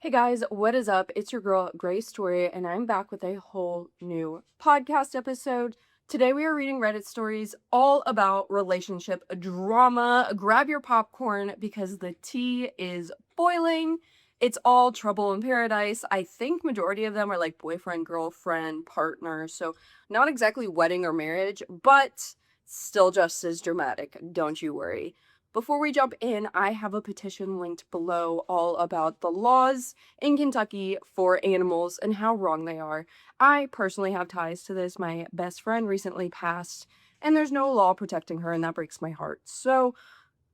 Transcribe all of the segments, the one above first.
Hey guys, what is up? It's your girl, Grace Story, and I'm back with a whole new podcast episode. Today we are reading Reddit stories all about relationship drama. Grab your popcorn because the tea is boiling. It's all trouble in paradise. I think majority of them are like boyfriend, girlfriend, partner, so not exactly wedding or marriage, but still just as dramatic, don't you worry. Before we jump in, I have a petition linked below all about the laws in Kentucky for animals and how wrong they are. I personally have ties to this. My best friend recently passed, and there's no law protecting her, and that breaks my heart. So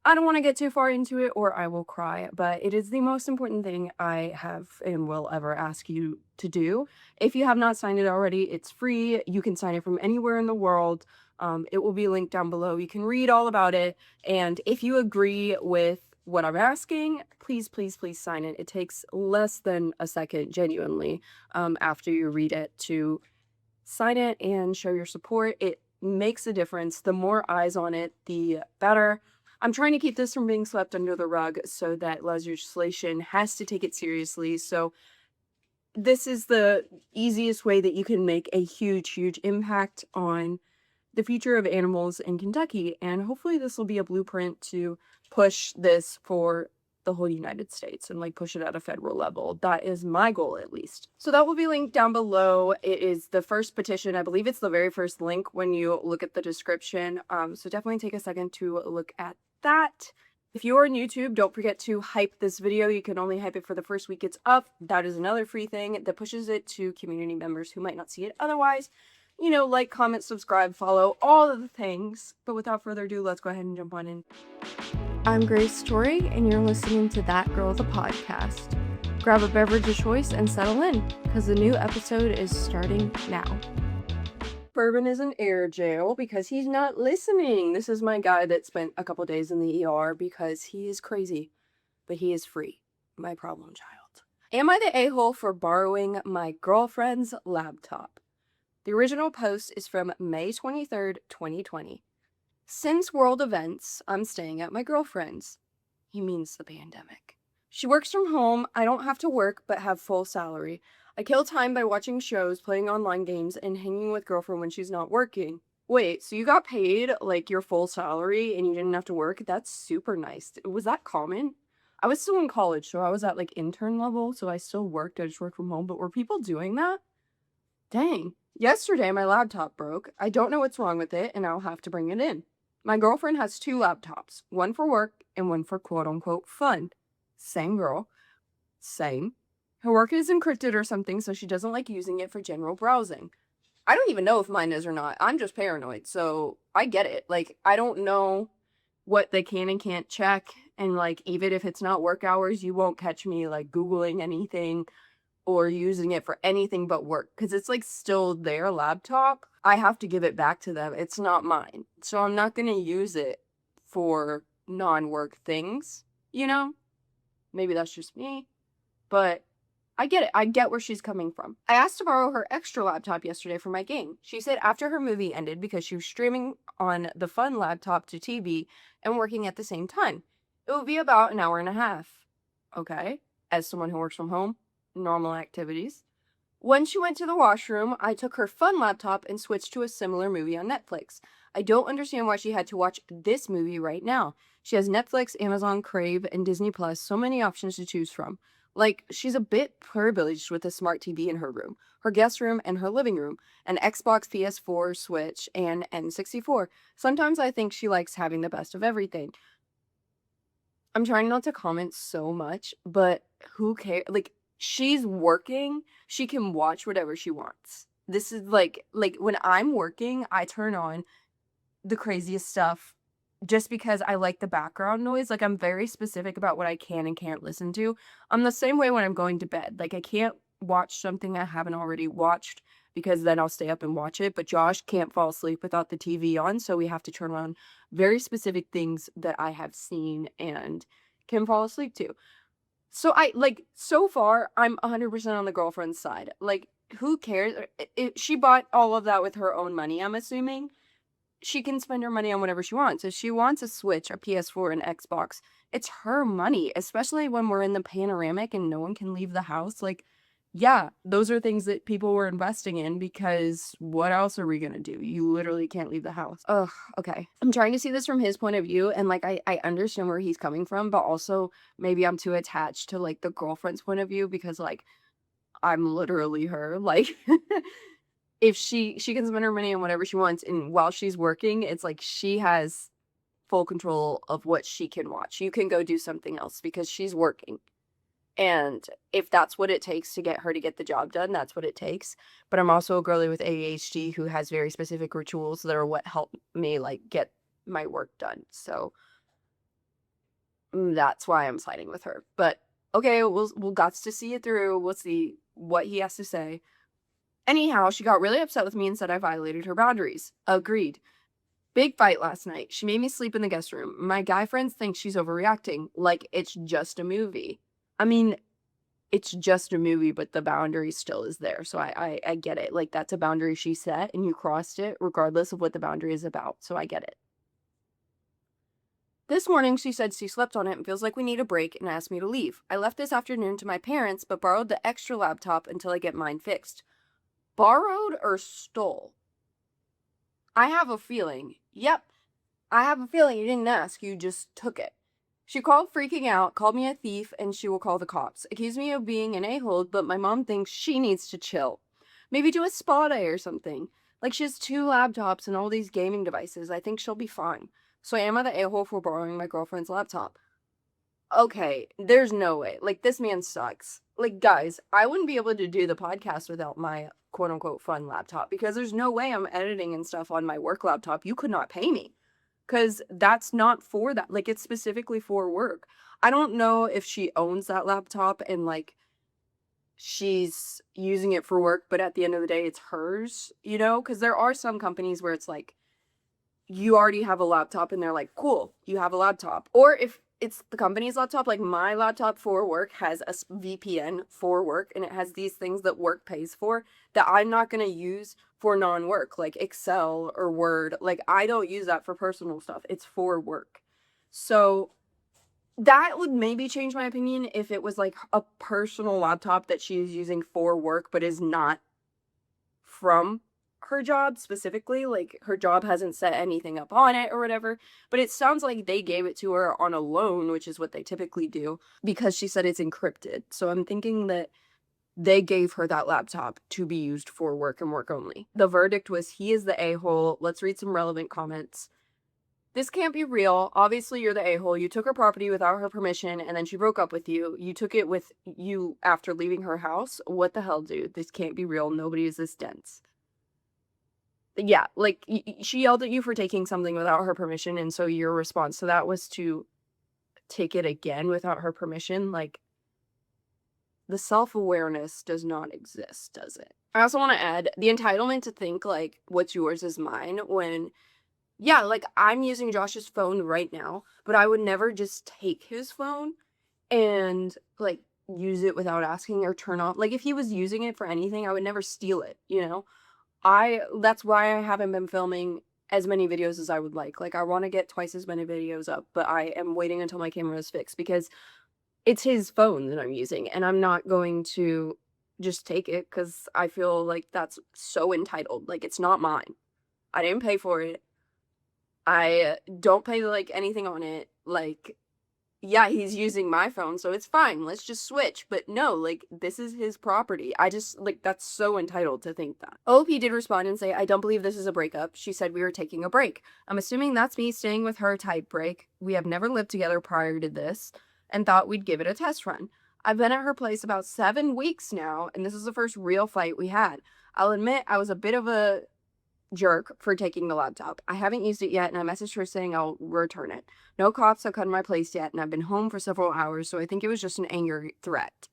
I don't want to get too far into it or I will cry, but it is the most important thing I have and will ever ask you to do. If you have not signed it already, it's free. You can sign it from anywhere in the world. It will be linked down below. You can read all about it. And if you agree with what I'm asking, please, please, please sign it. It takes less than a second, genuinely, after you read it to sign it and show your support. It makes a difference. The more eyes on it, the better. I'm trying to keep this from being swept under the rug so that legislation has to take it seriously. So this is the easiest way that you can make a huge, huge impact on the future of animals in Kentucky. And hopefully this will be a blueprint to push this for the whole United States and like push it at a federal level. That is my goal, at least. So that will be linked down below. It is the first petition. I believe it's the very first link when you look at the description. So definitely take a second to look at that. If you're on YouTube, don't forget to hype this video. You can only hype it for the first week it's up. That is another free thing that pushes it to community members who might not see it otherwise. You know, like, comment, subscribe, follow, all of the things. But without further ado, let's go ahead and jump on in. I'm Grace Story, and you're listening to That Girl the Podcast. Grab a beverage of choice and settle in, because the new episode is starting now. Bourbon is in air jail because he's not listening. This is my guy that spent a couple days in the ER because he is crazy, but he is free. My problem child. Am I the a-hole for borrowing my girlfriend's laptop? The original post is from May 23rd, 2020. Since world events, I'm staying at my girlfriend's. He means the pandemic. She works from home. I don't have to work, but have full salary. I kill time by watching shows, playing online games, and hanging with girlfriend when she's not working. Wait, so you got paid, like, your full salary and you didn't have to work? That's super nice. Was that common? I was still in college, so I was at, like, intern level, so I still worked. I just worked from home, but were people doing that? Dang. Yesterday, my laptop broke. I don't know what's wrong with it, and I'll have to bring it in. My girlfriend has two laptops, one for work and one for quote-unquote fun. Same girl. Same. Her work is encrypted or something, so she doesn't like using it for general browsing. I don't even know if mine is or not. I'm just paranoid, so I get it. Like, I don't know what they can and can't check, and, like, even if it's not work hours, you won't catch me, like, Googling anything or using it for anything but work, because it's, like, still their laptop. I have to give it back to them. It's not mine. So I'm not going to use it for non-work things, you know? Maybe that's just me, but I get it. I get where she's coming from. I asked to borrow her extra laptop yesterday for my game. She said after her movie ended because she was streaming on the fun laptop to TV and working at the same time. It would be about an hour and a half. Okay. As someone who works from home, normal activities. When she went to the washroom, I took her fun laptop and switched to a similar movie on Netflix. I don't understand why she had to watch this movie right now. She has Netflix, Amazon, Crave, and Disney Plus, so many options to choose from. Like, she's a bit privileged with a smart TV in her room, her guest room, and her living room, an Xbox, PS4, Switch, and N64. Sometimes I think she likes having the best of everything. I'm trying not to comment so much, but who cares? Like, she's working, she can watch whatever she wants. This is like when I'm working, I turn on the craziest stuff just because I like the background noise. Like, I'm very specific about what I can and can't listen to. I'm the same way when I'm going to bed. Like, I can't watch something I haven't already watched because then I'll stay up and watch it. But Josh can't fall asleep without the TV on, so we have to turn on very specific things that I have seen and can fall asleep to. So so far, I'm 100% on the girlfriend's side. Like, who cares? She bought all of that with her own money, I'm assuming. she can spend her money on whatever she wants. If she wants a Switch, a PS4, an Xbox, it's her money, especially when we're in the panoramic and no one can leave the house. Like, yeah, those are things that people were investing in because what else are we gonna do? You literally can't leave the house. Ugh, okay. I'm trying to see this from his point of view, and like I understand where he's coming from, but also maybe I'm too attached to like the girlfriend's point of view because like I'm literally her. Like if she can spend her money on whatever she wants, and while she's working, it's like she has full control of what she can watch. You can go do something else because she's working. And if that's what it takes to get her to get the job done, that's what it takes. But I'm also a girly with ADHD who has very specific rituals that are what help me like get my work done. So that's why I'm siding with her. But okay, we'll gots to see it through. We'll see what he has to say. Anyhow, she got really upset with me and said I violated her boundaries. Agreed. Big fight last night. She made me sleep in the guest room. My guy friends think she's overreacting, like it's just a movie. I mean, it's just a movie, but the boundary still is there. So I get it. Like, that's a boundary she set, and you crossed it regardless of what the boundary is about. So I get it. This morning, she said she slept on it and feels like we need a break and asked me to leave. I left this afternoon to my parents, but borrowed the extra laptop until I get mine fixed. Borrowed or stole? I have a feeling. Yep, I have a feeling you didn't ask, you just took it. She called freaking out, called me a thief, and she will call the cops. Accused me of being an a-hole, but my mom thinks she needs to chill. Maybe do a spa day or something. Like, she has 2 laptops and all these gaming devices. I think she'll be fine. So am I the a-hole for borrowing my girlfriend's laptop? Okay, there's no way. Like, this man sucks. Like, guys, I wouldn't be able to do the podcast without my quote-unquote fun laptop because there's no way I'm editing and stuff on my work laptop. You could not pay me because that's not for that. Like, it's specifically for work. I don't know if she owns that laptop and, like, she's using it for work, but at the end of the day, it's hers, you know? Because there are some companies where it's like, you already have a laptop and they're like, cool, you have a laptop. Or if it's the company's laptop, like my laptop for work has a VPN for work and it has these things that work pays for that I'm not going to use for non-work, like Excel or Word. Like, I don't use that for personal stuff. It's for work. So that would maybe change my opinion if it was like a personal laptop that she is using for work but is not from her job specifically. Like, her job hasn't set anything up on it or whatever, but it sounds like they gave it to her on a loan, which is what they typically do, because she said it's encrypted. So I'm thinking that they gave her that laptop to be used for work and work only. The verdict was he is the a-hole. Let's read some relevant comments. This can't be real. Obviously, you're the a-hole. You took her property without her permission, and then she broke up with you. You took it with you after leaving her house. What the hell, dude? This can't be real. Nobody is this dense. Yeah, like, she yelled at you for taking something without her permission, and so your response to that was to take it again without her permission. Like, the self-awareness does not exist, does it? I also want to add the entitlement to think, like, what's yours is mine when, yeah, like, I'm using Josh's phone right now, but I would never just take his phone and, like, use it without asking or turn off. Like, if he was using it for anything, I would never steal it, you know? That's why I haven't been filming as many videos as I would like. Like, I want to get twice as many videos up, but I am waiting until my camera is fixed because it's his phone that I'm using, and I'm not going to just take it because I feel like that's so entitled. Like, it's not mine. I didn't pay for it. I don't pay, like, anything on it. Like, yeah, he's using my phone, so it's fine. Let's just switch. But no, like, this is his property. I just, like, that's so entitled to think that. OP did respond and say, I don't believe this is a breakup. She said we were taking a break. I'm assuming that's me staying with her type break. We have never lived together prior to this and thought we'd give it a test run. I've been at her place about 7 weeks now, and this is the first real fight we had. I'll admit I was a bit of a jerk for taking the laptop. I haven't used it yet, and I messaged her saying I'll return it. No cops have come to my place yet, and I've been home for several hours, so I think it was just an angry threat.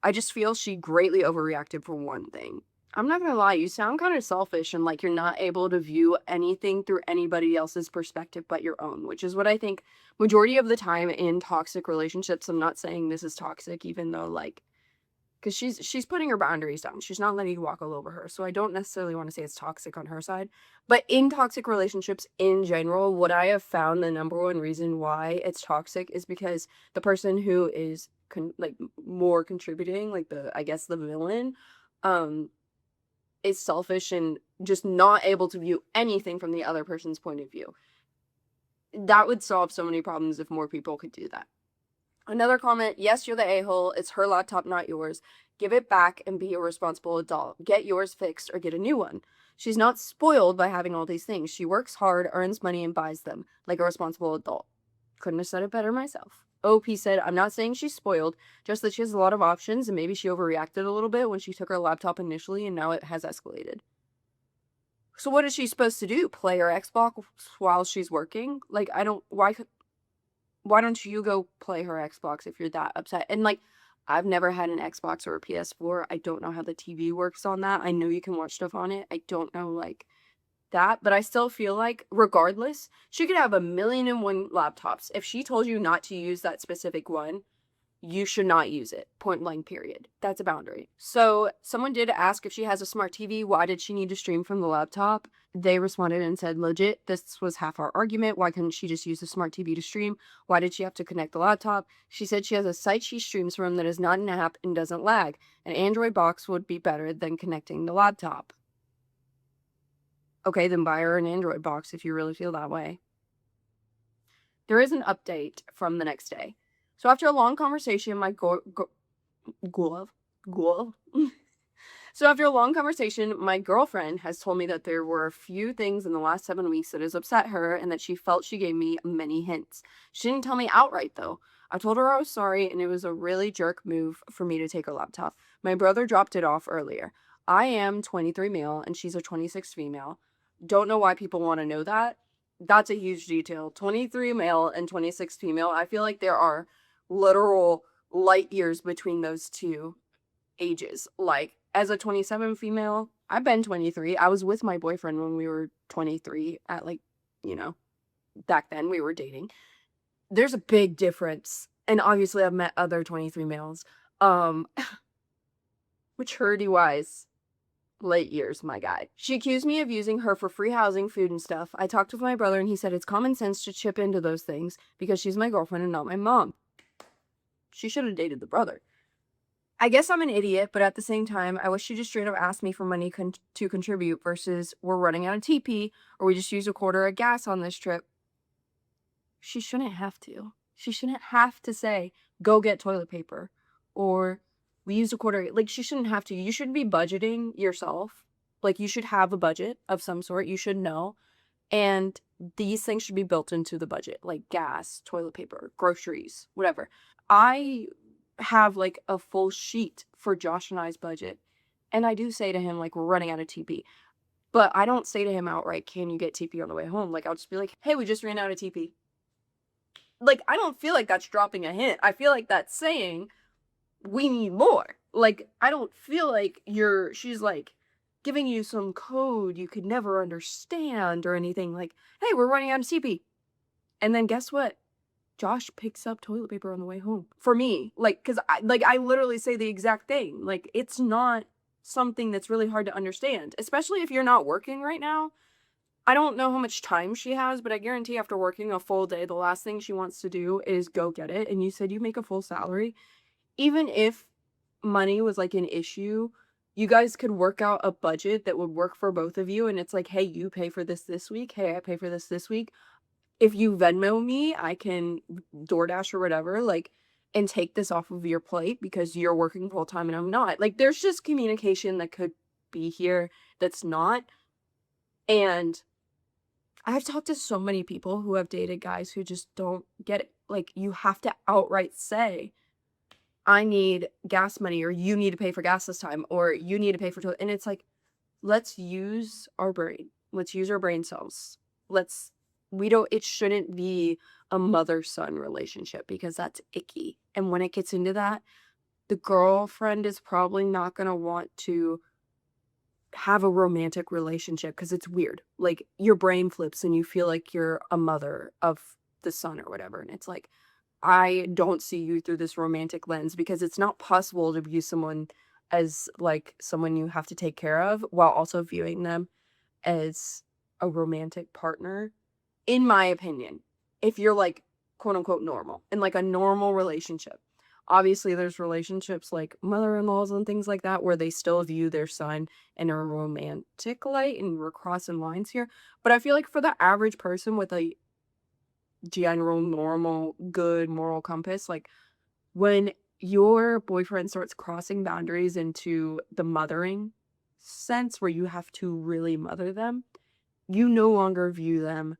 I just feel she greatly overreacted for one thing. I'm not gonna lie, you sound kind of selfish and like you're not able to view anything through anybody else's perspective but your own, which is what I think majority of the time in toxic relationships. I'm not saying this is toxic, even though, like, because she's putting her boundaries down. She's not letting you walk all over her. So I don't necessarily want to say it's toxic on her side. But in toxic relationships in general, what I have found the number one reason why it's toxic is because the person who is like more contributing, like I guess the villain, is selfish and just not able to view anything from the other person's point of view. That would solve so many problems if more people could do that. Another comment, yes, you're the a-hole. It's her laptop, not yours. Give it back and be a responsible adult. Get yours fixed or get a new one. She's not spoiled by having all these things. She works hard, earns money, and buys them like a responsible adult. Couldn't have said it better myself. OP said, I'm not saying she's spoiled, just that she has a lot of options and maybe she overreacted a little bit when she took her laptop initially and now it has escalated. So what is she supposed to do? Play her Xbox while she's working? Like, why don't you go play her Xbox if you're that upset? And like, I've never had an Xbox or a PS4. I don't know how the TV works on that. I know you can watch stuff on it. I don't know like that, but I still feel like regardless, she could have 1,000,001 laptops. If she told you not to use that specific one, you should not use it. Point blank, period. That's a boundary. So someone did ask if she has a smart TV, why did she need to stream from the laptop? They responded and said, legit, this was half our argument. Why couldn't she just use the smart TV to stream? Why did she have to connect the laptop? She said she has a site she streams from that is not an app and doesn't lag. An Android box would be better than connecting the laptop. Okay, then buy her an Android box if you really feel that way. There is an update from the next day. So after a long conversation, So after a long conversation, my girlfriend has told me that there were a few things in the last 7 weeks that has upset her and that she felt she gave me many hints. She didn't tell me outright though. I told her I was sorry and it was a really jerk move for me to take her laptop. My brother dropped it off earlier. I am 23 male and she's a 26 female. Don't know why people want to know that. That's a huge detail. 23 male and 26 female. I feel like there are literal light years between those two ages. Like, as a 27 female, I've been 23. I was with my boyfriend when we were 23 at like, back then we were dating. There's a big difference. And obviously I've met other 23 males. Maturity wise, late years, my guy. She accused me of using her for free housing, food, and stuff. I talked with my brother and he said it's common sense to chip into those things because she's my girlfriend and not my mom. She should have dated the brother. I guess I'm an idiot, but at the same time, I wish she just straight up asked me for money to contribute versus we're running out of TP or we just use a quarter of gas on this trip. She shouldn't have to. She shouldn't have to say, go get toilet paper or we use a quarter. Like, she shouldn't have to. You should be budgeting yourself. Like, you should have a budget of some sort. You should know. And these things should be built into the budget, like gas, toilet paper, groceries, whatever. I have like a full sheet for Josh and I's budget. And I do say to him, like, we're running out of TP. But I don't say to him outright, can you get TP on the way home? Like, I'll just be like, hey, we just ran out of TP. Like, I don't feel like that's dropping a hint. I feel like that's saying we need more. Like, I don't feel like she's like giving you some code you could never understand or anything. Like, hey, we're running out of TP. And then guess what? Josh picks up toilet paper on the way home for me. Like, cause I literally say the exact thing. Like, it's not something that's really hard to understand, especially if you're not working right now. I don't know how much time she has, but I guarantee after working a full day, the last thing she wants to do is go get it. And you said you make a full salary. Even if money was like an issue, you guys could work out a budget that would work for both of you. And it's like, hey, you pay for this week. Hey, I pay for this week. If you Venmo me, I can DoorDash or whatever, like, and take this off of your plate because you're working full time and I'm not. Like, there's just communication that could be here that's not. And I've talked to so many people who have dated guys who just don't get it. Like, you have to outright say, I need gas money, or you need to pay for gas this time, or you need to pay for toilet. And it's like, let's use our brain. Let's use our brain cells. It shouldn't be a mother-son relationship because that's icky. And when it gets into that, the girlfriend is probably not going to want to have a romantic relationship because it's weird. Like, your brain flips and you feel like you're a mother of the son or whatever. And it's like, I don't see you through this romantic lens, because it's not possible to view someone as like someone you have to take care of while also viewing them as a romantic partner, in my opinion. If you're like quote unquote normal, in like a normal relationship. Obviously, there's relationships like mother-in-laws and things like that where they still view their son in a romantic light, and we're crossing lines here. But I feel like for the average person with a general, normal, good moral compass, like when your boyfriend starts crossing boundaries into the mothering sense where you have to really mother them, you no longer view them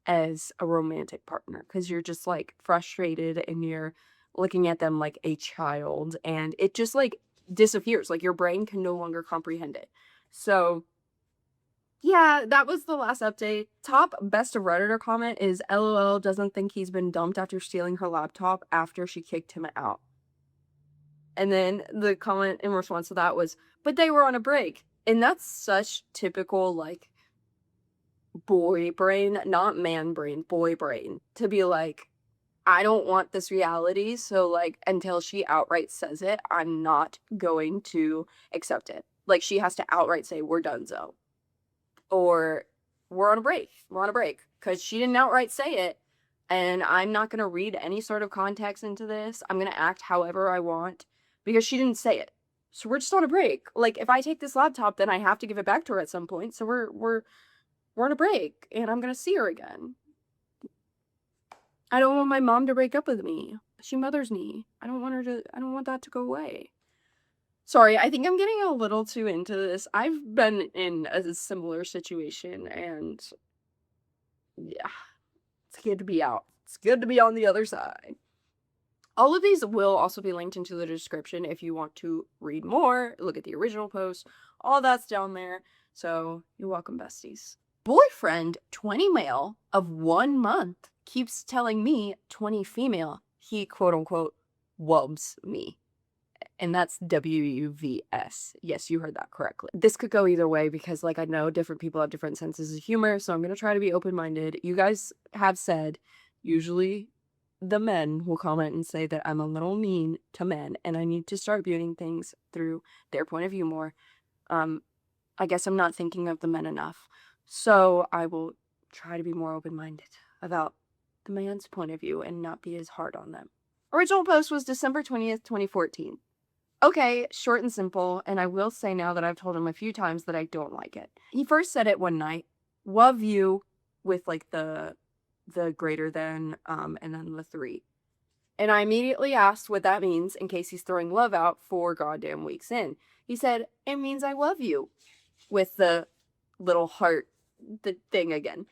as a romantic partner, because you're just like frustrated and you're looking at them like a child, and it just like disappears. Like your brain can no longer comprehend it. So yeah, that was the last update. Top best of Redditor comment is LOL doesn't think he's been dumped after stealing her laptop after she kicked him out. And then the comment in response to that was, but they were on a break. And that's such typical, like, boy brain, not man brain, boy brain, to be like, I don't want this reality, so, like, until she outright says it, I'm not going to accept it. Like, she has to outright say, we're donezo. Or, we're on a break. We're on a break. Because she didn't outright say it, and I'm not going to read any sort of context into this. I'm going to act however I want, because she didn't say it. So we're just on a break. Like, if I take this laptop, then I have to give it back to her at some point. So we're on a break, and I'm going to see her again. I don't want my mom to break up with me. She mothers me. I don't want that to go away. Sorry, I think I'm getting a little too into this. I've been in a similar situation, and yeah, it's good to be out. It's good to be on the other side. All of these will also be linked into the description if you want to read more, look at the original post. All that's down there. So you're welcome, besties. Boyfriend, 20 male of 1 month, keeps telling me, 20 female, he quote unquote wubs me. And that's WUVS. Yes, you heard that correctly. This could go either way, because like I know different people have different senses of humor, so I'm going to try to be open-minded. You guys have said usually the men will comment and say that I'm a little mean to men, and I need to start viewing things through their point of view more. I guess I'm not thinking of the men enough. So I will try to be more open-minded about the man's point of view and not be as hard on them. Original post was December 20th, 2014. Okay, short and simple, and I will say now that I've told him a few times that I don't like it. He first said it one night, love you, with like the greater than, and then the 3. And I immediately asked what that means in case he's throwing love out 4 goddamn weeks in. He said, it means I love you, with the little heart, the thing again.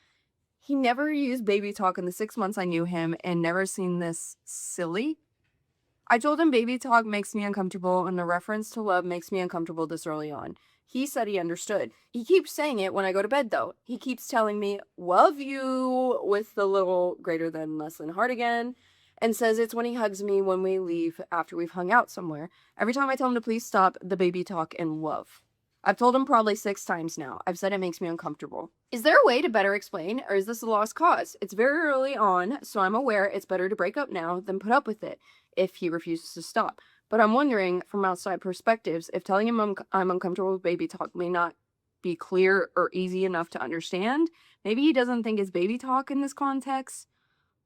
He never used baby talk in the 6 months I knew him, and never seen this silly. I told him baby talk makes me uncomfortable, and the reference to love makes me uncomfortable this early on. He said he understood. He keeps saying it when I go to bed, though. He keeps telling me, love you, with the little greater than less than heart again, and says it's when he hugs me when we leave after we've hung out somewhere. Every time I tell him to please stop the baby talk and love. I've told him probably 6 times now. I've said it makes me uncomfortable. Is there a way to better explain, or is this a lost cause? It's very early on, so I'm aware it's better to break up now than put up with it if he refuses to stop. But I'm wondering, from outside perspectives, if telling him I'm uncomfortable with baby talk may not be clear or easy enough to understand. Maybe he doesn't think it's baby talk in this context.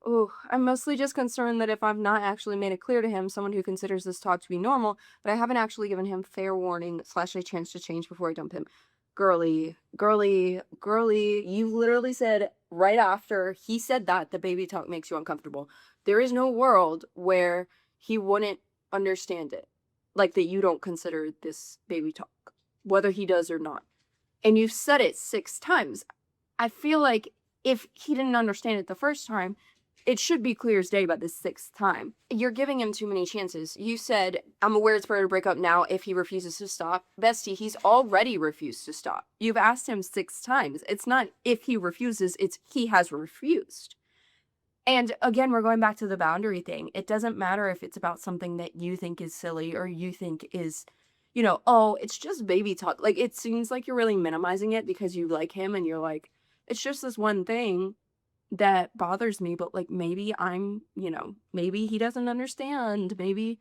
Oh, I'm mostly just concerned that if I've not actually made it clear to him, someone who considers this talk to be normal, but I haven't actually given him fair warning / a chance to change before I dump him. Girly, you literally said right after he said that the baby talk makes you uncomfortable. There is no world where he wouldn't understand it. Like that you don't consider this baby talk, whether he does or not. And you've said it 6 times. I feel like if he didn't understand it the first time, it should be clear as day by the 6th time. You're giving him too many chances. You said, I'm aware it's better to break up now if he refuses to stop. Bestie, he's already refused to stop. You've asked him 6 times. It's not if he refuses, it's he has refused. And again, we're going back to the boundary thing. It doesn't matter if it's about something that you think is silly or you think is, oh, it's just baby talk. Like, it seems like you're really minimizing it because you like him and you're like, it's just this one thing. that bothers me, but, like, maybe I'm, maybe he doesn't understand. Maybe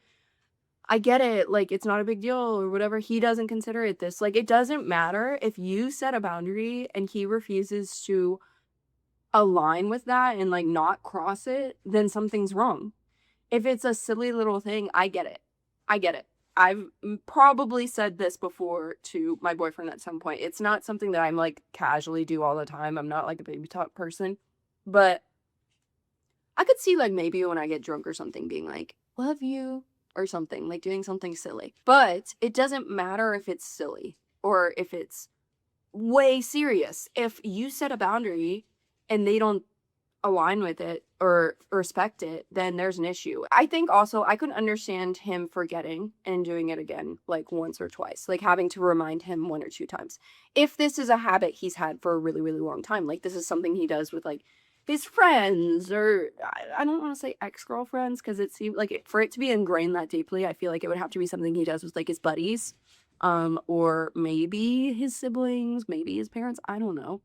I get it, like, it's not a big deal or whatever. He doesn't consider it this. Like, it doesn't matter if you set a boundary and he refuses to align with that and, like, not cross it, then something's wrong. If it's a silly little thing, I get it. I get it. I've probably said this before to my boyfriend at some point. It's not something that I'm, like, casually do all the time. I'm not, like, a baby talk person. But I could see, like, maybe when I get drunk or something being like, "Love you," or something, like, doing something silly. But it doesn't matter if it's silly or if it's way serious. If you set a boundary and they don't align with it or respect it, then there's an issue. I think also I could understand him forgetting and doing it again, like, once or twice, like, having to remind him 1 or 2 times. If this is a habit he's had for a really, really long time, like, this is something he does with, like, his friends, or I don't wanna say ex-girlfriends, 'cause it seemed like for it to be ingrained that deeply, I feel like it would have to be something he does with, like, his buddies, or maybe his siblings, maybe his parents, I don't know.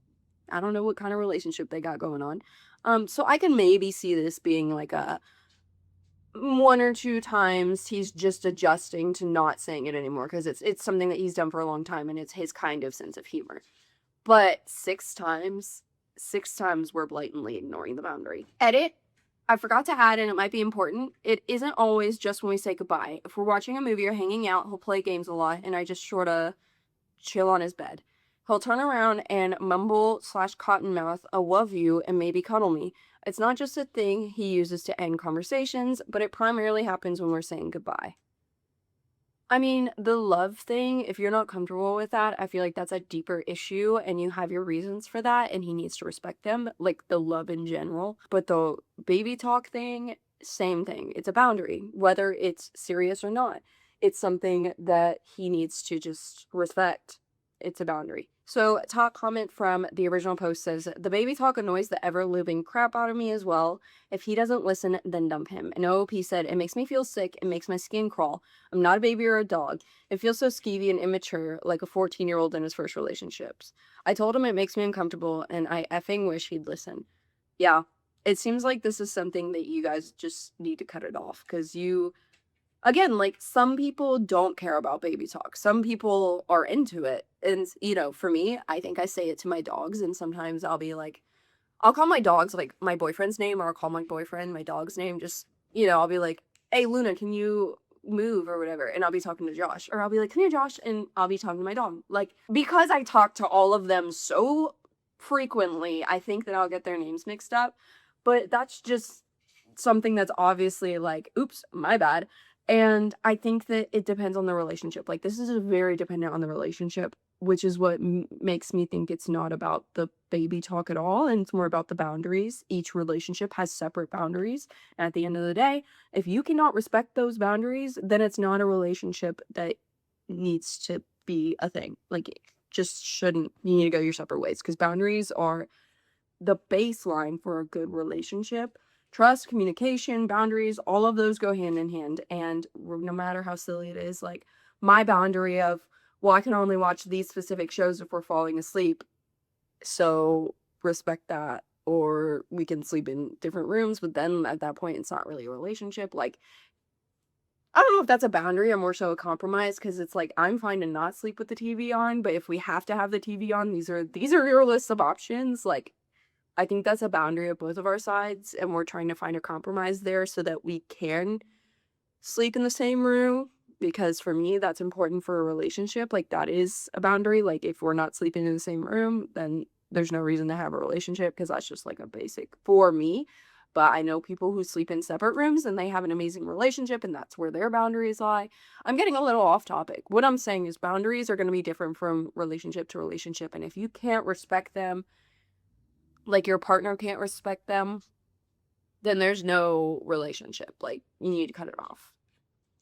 I don't know what kind of relationship they got going on. So I can maybe see this being like a 1 or 2 times he's just adjusting to not saying it anymore because it's something that he's done for a long time and it's his kind of sense of humor. But 6 times we're blatantly ignoring the boundary. Edit. I forgot to add, and it might be important. It isn't always just when we say goodbye. If we're watching a movie or hanging out, he'll play games a lot, and I just sorta chill on his bed. He'll turn around and mumble/cottonmouth a love you and maybe cuddle me. It's not just a thing he uses to end conversations, but it primarily happens when we're saying goodbye. I mean, the love thing, if you're not comfortable with that, I feel like that's a deeper issue and you have your reasons for that and he needs to respect them, like the love in general. But the baby talk thing, same thing. It's a boundary, whether it's serious or not. It's something that he needs to just respect. It's a boundary. So, top comment from the original post says, "The baby talk annoys the ever living crap out of me as well. If he doesn't listen, then dump him." And OOP said, "It makes me feel sick. It makes my skin crawl. I'm not a baby or a dog. It feels so skeevy and immature, like a 14-year-old in his first relationships. I told him it makes me uncomfortable, and I effing wish he'd listen." Yeah, it seems like this is something that you guys just need to cut it off because again, like, some people don't care about baby talk. Some people are into it. And, for me, I think I say it to my dogs, and sometimes I'll be like, I'll call my dogs, like, my boyfriend's name, or I'll call my boyfriend my dog's name. Just, I'll be like, "Hey, Luna, can you move?" or whatever. And I'll be talking to Josh. Or I'll be like, "Come here, Josh." And I'll be talking to my dog. Like, because I talk to all of them so frequently, I think that I'll get their names mixed up. But that's just something that's obviously like, oops, my bad. And I think that it depends on the relationship. Like, this is a very dependent on the relationship, which is what makes me think it's not about the baby talk at all. And it's more about the boundaries. Each relationship has separate boundaries. And at the end of the day, if you cannot respect those boundaries, then it's not a relationship that needs to be a thing. Like, it just shouldn't. You need to go your separate ways because boundaries are the baseline for a good relationship. Trust, communication, boundaries, all of those go hand in hand. And no matter how silly it is, like, my boundary of, well, I can only watch these specific shows if we're falling asleep. So respect that. Or we can sleep in different rooms, but then at that point, it's not really a relationship. Like, I don't know if that's a boundary or more so a compromise because it's like I'm fine to not sleep with the TV on, but if we have to have the TV on, these are your list of options. Like, I think that's a boundary of both of our sides, and we're trying to find a compromise there so that we can sleep in the same room, because for me, that's important for a relationship. Like, that is a boundary. Like, if we're not sleeping in the same room, then there's no reason to have a relationship because that's just like a basic for me. But I know people who sleep in separate rooms and they have an amazing relationship, and that's where their boundaries lie. I'm getting a little off topic. What I'm saying is boundaries are going to be different from relationship to relationship. And if you can't respect them, like your partner can't respect them, then there's no relationship. Like, you need to cut it off.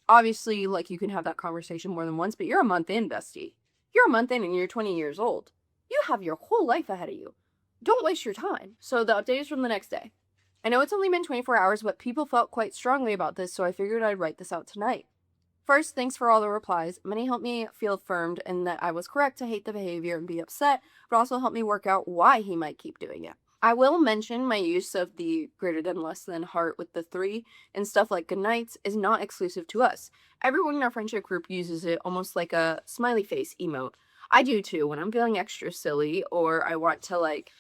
Obviously, like, you can have that conversation more than once, but you're a month in, bestie. You're a month in and you're 20 years old. You have your whole life ahead of you. Don't waste your time. So the update is from the next day. I know it's only been 24 hours, but people felt quite strongly about this, so I figured I'd write this out tonight. First, thanks for all the replies. Many helped me feel affirmed and that I was correct to hate the behavior and be upset, but also helped me work out why he might keep doing it. I will mention my use of the greater than less than heart with the 3 and stuff like good nights is not exclusive to us. Everyone in our friendship group uses it almost like a smiley face emote. I do too when I'm feeling extra silly or I want to like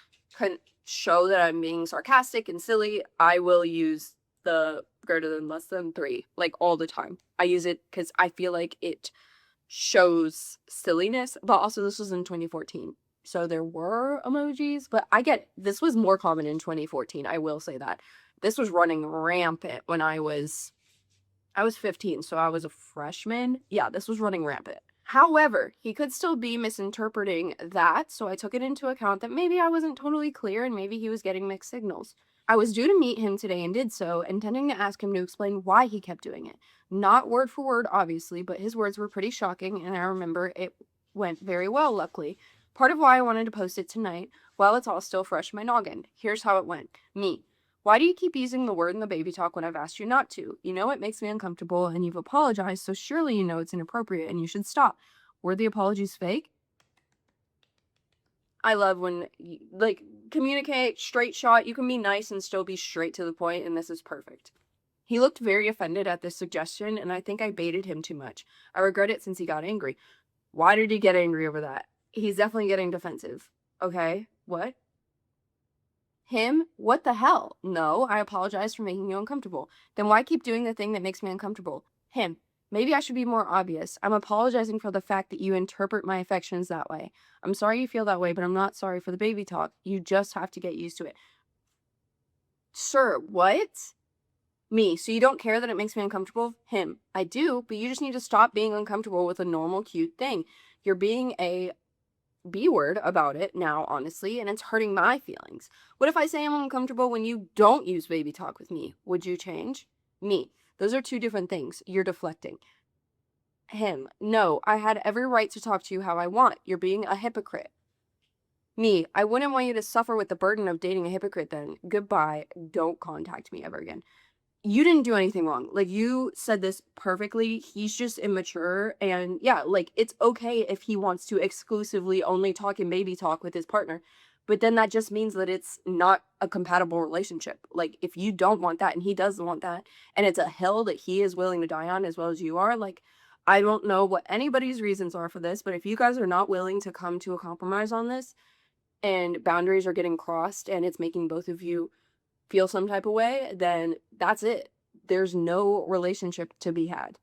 show that I'm being sarcastic and silly. I will use the greater than less than 3 like all the time. I use it because I feel like it shows silliness, but also this was in 2014. So there were emojis, but I get this was more common in 2014. I will say that. This was running rampant when I was 15, so I was a freshman. Yeah, this was running rampant. However, he could still be misinterpreting that, so I took it into account that maybe I wasn't totally clear and maybe he was getting mixed signals. I was due to meet him today and did so, intending to ask him to explain why he kept doing it. Not word for word, obviously, but his words were pretty shocking, and I remember it went very well, luckily. Part of why I wanted to post it tonight, while it's all still fresh in my noggin. Here's how it went. Me. Why do you keep using the word in the baby talk when I've asked you not to? You know it makes me uncomfortable and you've apologized, so surely you know it's inappropriate and you should stop. Were the apologies fake? I love when, like, communicate, straight shot. You can be nice and still be straight to the point, and this is perfect. He looked very offended at this suggestion, and I think I baited him too much. I regret it since he got angry. Why did he get angry over that? He's definitely getting defensive. Okay, what? Him? What the hell? No, I apologize for making you uncomfortable. Then why keep doing the thing that makes me uncomfortable? Him. Maybe I should be more obvious. I'm apologizing for the fact that you interpret my affections that way. I'm sorry you feel that way, but I'm not sorry for the baby talk. You just have to get used to it. Sir, what? Me. So you don't care that it makes me uncomfortable? Him. I do, but you just need to stop being uncomfortable with a normal, cute thing. You're being a B word about it now, honestly, and it's hurting my feelings. What if I say I'm uncomfortable when you don't use baby talk with me? Would you change? Me. Those are two different things. You're deflecting. Him. No, I had every right to talk to you how I want. You're being a hypocrite. Me. I wouldn't want you to suffer with the burden of dating a hypocrite then. Goodbye. Don't contact me ever again. You didn't do anything wrong. Like, you said this perfectly. He's just immature. And yeah, like, it's okay if he wants to exclusively only talk in baby talk with his partner. But then that just means that it's not a compatible relationship. Like, if you don't want that and he doesn't want that, and it's a hill that he is willing to die on as well as you are, like, I don't know what anybody's reasons are for this, but if you guys are not willing to come to a compromise on this and boundaries are getting crossed and it's making both of you feel some type of way, then that's it. There's no relationship to be had.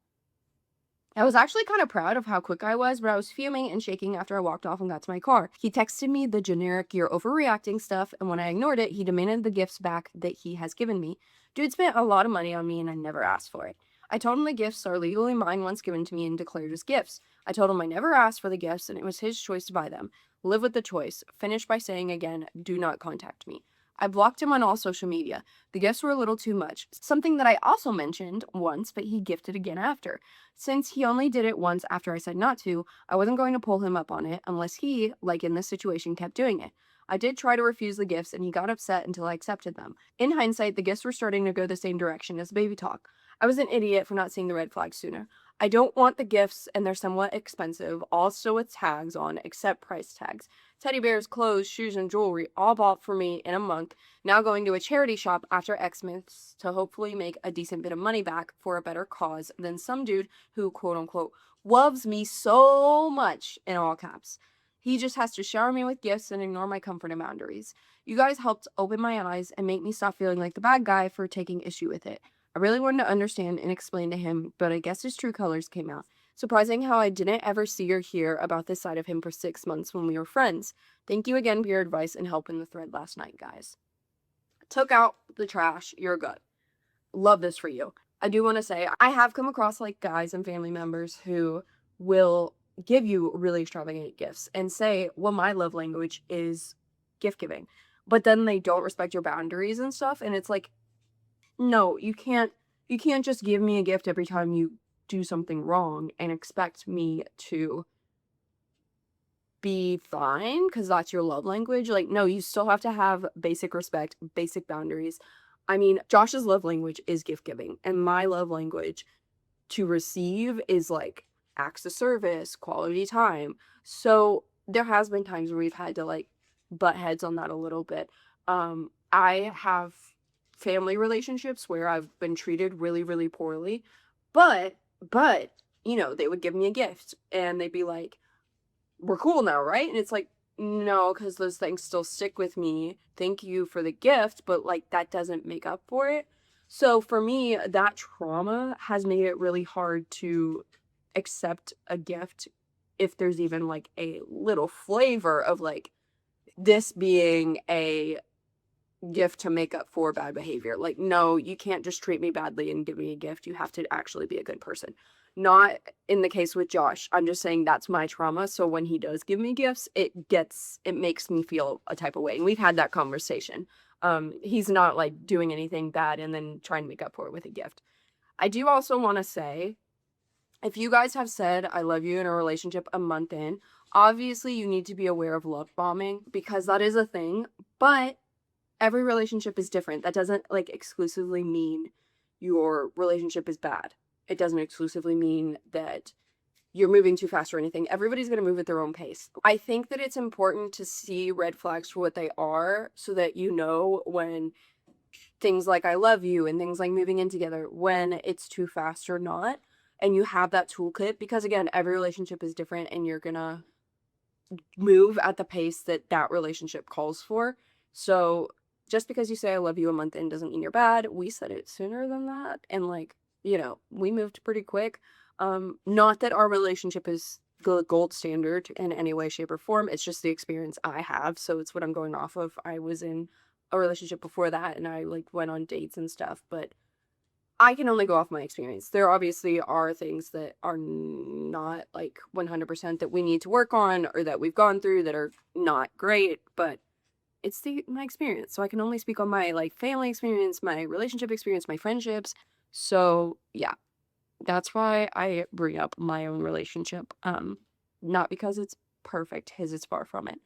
I was actually kind of proud of how quick I was, but I was fuming and shaking after I walked off and got to my car. He texted me the generic "you're overreacting" stuff, and when I ignored it, he demanded the gifts back that he has given me. Dude spent a lot of money on me and I never asked for it. I told him the gifts are legally mine once given to me and declared as gifts. I told him I never asked for the gifts and it was his choice to buy them. Live with the choice. Finish by saying again, do not contact me. I blocked him on all social media. The gifts were a little too much, something that I also mentioned once, but he gifted again after. Since he only did it once after I said not to, I wasn't going to pull him up on it unless he, like in this situation, kept doing it. I did try to refuse the gifts and he got upset until I accepted them. In hindsight, the gifts were starting to go the same direction as baby talk. I was an idiot for not seeing the red flag sooner. I don't want the gifts and they're somewhat expensive, also with tags on, except price tags. Teddy bears, clothes, shoes, and jewelry all bought for me in a month, now going to a charity shop after Xmas to hopefully make a decent bit of money back for a better cause than some dude who, quote unquote, loves me so much, in all caps. He just has to shower me with gifts and ignore my comfort and boundaries. You guys helped open my eyes and make me stop feeling like the bad guy for taking issue with it. I really wanted to understand and explain to him, but I guess his true colors came out. Surprising how I didn't ever see or hear about this side of him for 6 months when we were friends. Thank you again for your advice and help in the thread last night, guys. Took out the trash. You're good. Love this for you. I do want to say, I have come across like guys and family members who will give you really extravagant gifts and say, well, my love language is gift giving. But then they don't respect your boundaries and stuff. And it's like, no, you can't just give me a gift every time you do something wrong and expect me to be fine because that's your love language. Like, no, you still have to have basic respect, basic boundaries. I mean, Josh's love language is gift giving, and my love language to receive is like acts of service, quality time. So there has been times where we've had to like butt heads on that a little bit. I have family relationships where I've been treated really, really poorly, but, they would give me a gift and they'd be like, we're cool now, right? And it's like, no, because those things still stick with me. Thank you for the gift, but like that doesn't make up for it. So for me, that trauma has made it really hard to accept a gift if there's even like a little flavor of like this being a gift to make up for bad behavior. Like, no, you can't just treat me badly and give me a gift. You have to actually be a good person. Not in the case with Josh. I'm just saying that's my trauma. So when he does give me gifts, it makes me feel a type of way. And we've had that conversation. He's not like doing anything bad and then trying to make up for it with a gift. I do also want to say, if you guys have said I love you in a relationship a month in, obviously you need to be aware of love bombing because that is a thing. But every relationship is different. That doesn't like exclusively mean your relationship is bad. It doesn't exclusively mean that you're moving too fast or anything. Everybody's going to move at their own pace. I think that it's important to see red flags for what they are so that you know when things like I love you and things like moving in together, when it's too fast or not. And you have that toolkit because, again, every relationship is different and you're going to move at the pace that that relationship calls for. So just because you say I love you a month in doesn't mean you're bad. We said it sooner than that. And like, we moved pretty quick. Not that our relationship is the gold standard in any way, shape, or form. It's just the experience I have. So it's what I'm going off of. I was in a relationship before that and I like went on dates and stuff, but I can only go off my experience. There obviously are things that are not like 100% that we need to work on or that we've gone through that are not great, but it's my experience. So I can only speak on my like family experience, my relationship experience, my friendships. So yeah, that's why I bring up my own relationship. Not because it's perfect. His is far from it.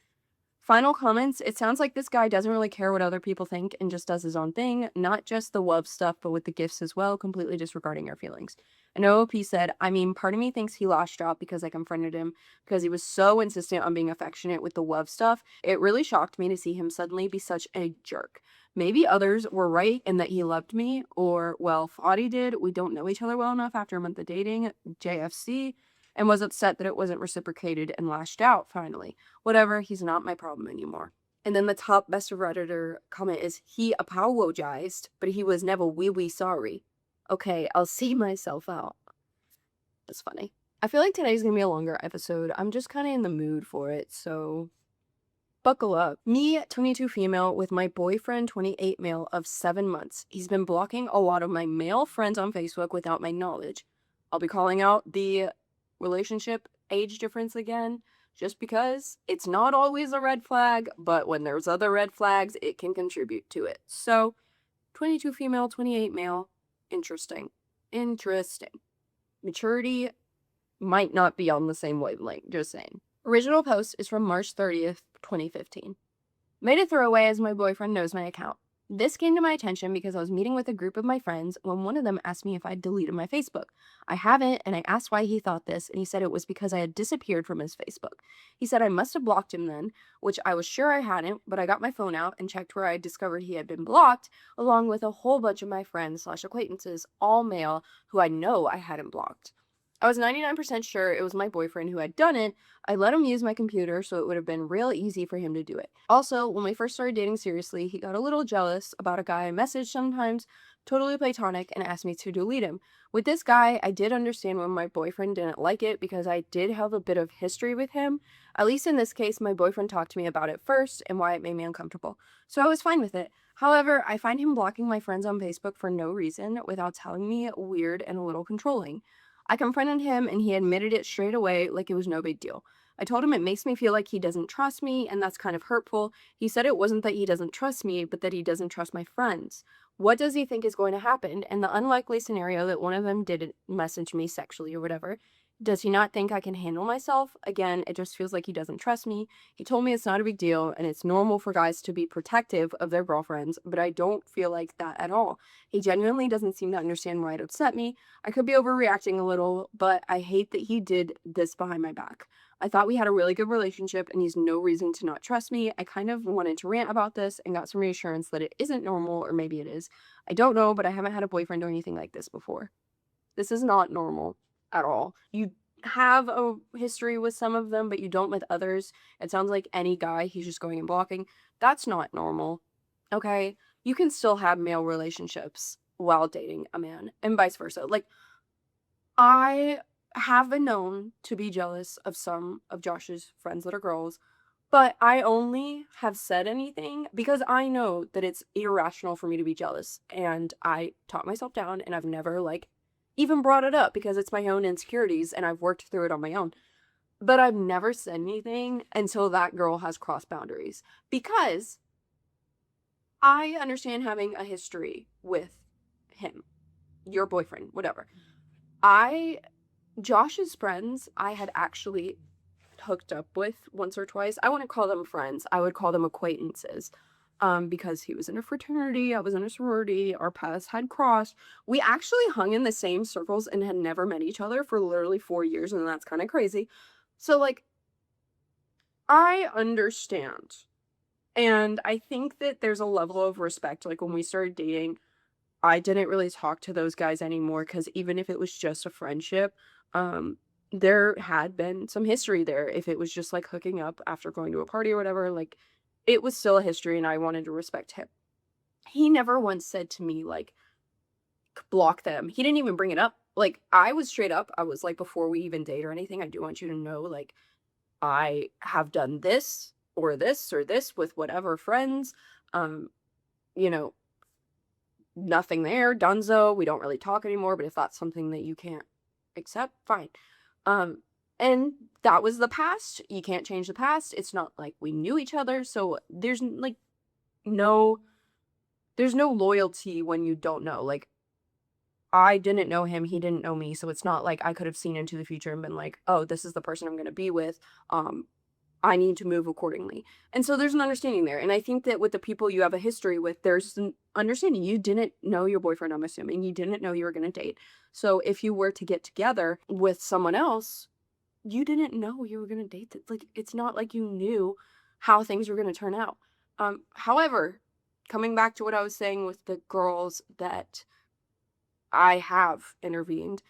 Final comments. It sounds like this guy doesn't really care what other people think and just does his own thing. Not just the love stuff, but with the gifts as well, completely disregarding our feelings. And OOP said, I mean, part of me thinks he lost out because I confronted him because he was so insistent on being affectionate with the love stuff. It really shocked me to see him suddenly be such a jerk. Maybe others were right in that he loved me, or, well, thought he did. We don't know each other well enough after a month of dating, JFC, and was upset that it wasn't reciprocated and lashed out finally. Whatever, he's not my problem anymore. And then the top best of Redditor comment is, he apologized, but he was never wee sorry. Okay, I'll see myself out. That's funny. I feel like today's gonna be a longer episode. I'm just kind of in the mood for it, so buckle up. Me, 22 female, with my boyfriend, 28 male, of 7 months. He's been blocking a lot of my male friends on Facebook without my knowledge. I'll be calling out the relationship age difference again, just because it's not always a red flag, but when there's other red flags, it can contribute to it. So, 22 female, 28 male, interesting. Maturity might not be on the same wavelength, just saying. Original post is from March 30th, 2015. Made a throwaway as my boyfriend knows my account. This came to my attention because I was meeting with a group of my friends when one of them asked me if I'd deleted my Facebook. I haven't, and I asked why he thought this, and he said it was because I had disappeared from his Facebook. He said I must have blocked him then, which I was sure I hadn't, but I got my phone out and checked where I discovered he had been blocked, along with a whole bunch of my friends/acquaintances, all male, who I know I hadn't blocked. I was 99% sure it was my boyfriend who had done it. I let him use my computer, so it would have been real easy for him to do it. Also, when we first started dating seriously, he got a little jealous about a guy I messaged sometimes, totally platonic, and asked me to delete him. With this guy, I did understand when my boyfriend didn't like it because I did have a bit of history with him. At least in this case, my boyfriend talked to me about it first and why it made me uncomfortable. So I was fine with it. However, I find him blocking my friends on Facebook for no reason without telling me weird and a little controlling. I confronted him and he admitted it straight away like it was no big deal. I told him it makes me feel like he doesn't trust me and that's kind of hurtful. He said it wasn't that he doesn't trust me, but that he doesn't trust my friends. What does he think is going to happen? And the unlikely scenario that one of them did message me sexually or whatever, Does he not think I can handle myself? Again, it just feels like he doesn't trust me. He told me it's not a big deal and it's normal for guys to be protective of their girlfriends, but I don't feel like that at all. He genuinely doesn't seem to understand why it upset me. I could be overreacting a little, but I hate that he did this behind my back. I thought we had a really good relationship and he's no reason to not trust me. I kind of wanted to rant about this and got some reassurance that it isn't normal, or maybe it is. I don't know, but I haven't had a boyfriend do anything like this before. This is not normal at all. You have a history with some of them, but you don't with others. It sounds like any guy, he's just going and blocking. That's not normal. Okay? You can still have male relationships while dating a man and vice versa. Like, I have been known to be jealous of some of Josh's friends that are girls, but I only have said anything because I know that it's irrational for me to be jealous. And I taught myself down and I've never, like, even brought it up because it's my own insecurities and I've worked through it on my own. But I've never said anything until that girl has crossed boundaries because I understand having a history with him, your boyfriend, whatever. I, Josh's friends, I had actually hooked up with once or twice. I wouldn't call them friends. I would call them acquaintances. Because he was in a fraternity, I was in a sorority, our paths had crossed. We actually hung in the same circles and had never met each other for literally 4 years, and that's kind of crazy. So, like, I understand. And I think that there's a level of respect. Like, when we started dating, I didn't really talk to those guys anymore because even if it was just a friendship, there had been some history there. If it was just like hooking up after going to a party or whatever, like it was still a history and I wanted to respect him. He never once said to me, like, block them. He didn't even bring it up. Like, I was straight up. I was like, before we even date or anything, I do want you to know, like, I have done this or this or this with whatever friends. Um, you know, nothing there, dunzo. We don't really talk anymore, but if that's something that you can't accept, fine. Um, and that was the past. You can't change the past. It's not like we knew each other, so no there's no loyalty when you don't know. Like, I didn't know him, he didn't know me, so it's not like I could have seen into the future and been like, "Oh, this is the person I'm going to be with. Um, I need to move accordingly." And so there's an understanding there. And I think that with the people you have a history with, there's an understanding. You didn't know your boyfriend, I'm assuming. You didn't know you were going to date. So if you were to get together with someone else, you didn't know you were going to date. Like, it's not like you knew how things were going to turn out. However, coming back to what I was saying with the girls that I have intervened,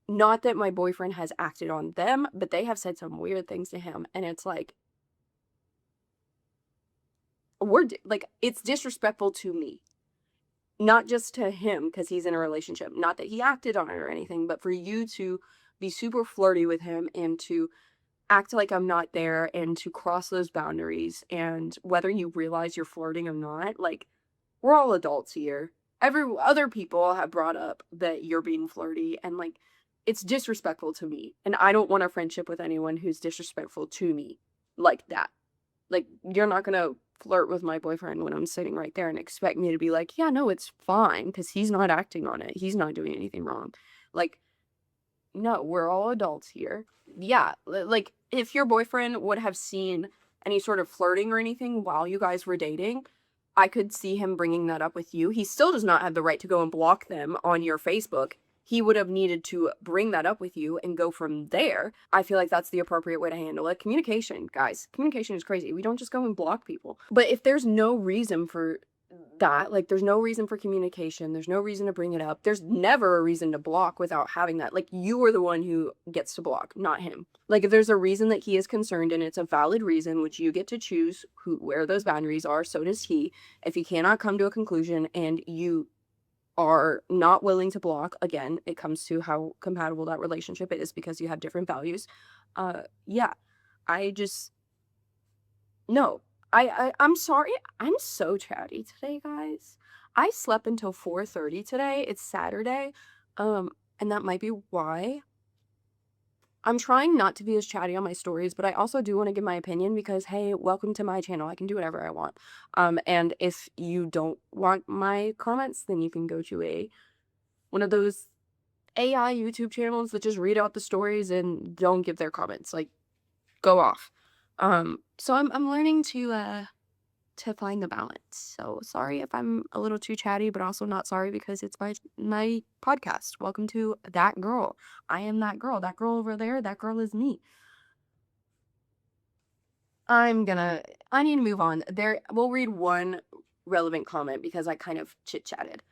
not that my boyfriend has acted on them, but they have said some weird things to him. And it's like, like, it's disrespectful to me, not just to him because he's in a relationship. Not that he acted on it or anything, but for you to be super flirty with him and to act like I'm not there and to cross those boundaries. And whether you realize you're flirting or not, like, we're all adults here. Every other people have brought up that you're being flirty, and like, it's disrespectful to me. And I don't want a friendship with anyone who's disrespectful to me like that. Like, you're not gonna flirt with my boyfriend when I'm sitting right there and expect me to be like, yeah, no, it's fine, because he's not acting on it. He's not doing anything wrong. Like, no, we're all adults here. Yeah, like, if your boyfriend would have seen any sort of flirting or anything while you guys were dating, I could see him bringing that up with you. He still does not have the right to go and block them on your Facebook. He would have needed to bring that up with you and go from there. I feel like that's the appropriate way to handle it. Communication, guys. Communication is crazy. We don't just go and block people. But if there's no reason for that, like, there's no reason for communication, there's no reason to bring it up, there's never a reason to block without having that. Like, you are the one who gets to block, not him. Like, if there's a reason that he is concerned and it's a valid reason, which you get to choose where those boundaries are, so does he. If he cannot come to a conclusion and you are not willing to block, again, it comes to how compatible that relationship is because you have different values. Yeah, I just, no. I'm sorry. I'm so chatty today, guys. I slept until 4:30 today. It's Saturday. And that might be why. I'm trying not to be as chatty on my stories, but I also do want to give my opinion because, hey, welcome to my channel. I can do whatever I want. And if you don't want my comments, then you can go to one of those AI YouTube channels that just read out the stories and don't give their comments. Like, go off. So I'm learning to find the balance. So sorry if I'm a little too chatty, but also not sorry because it's my podcast. Welcome to That Girl. I am that girl. That girl over there, that girl is me. I need to move on. We'll read one relevant comment because I kind of chit-chatted.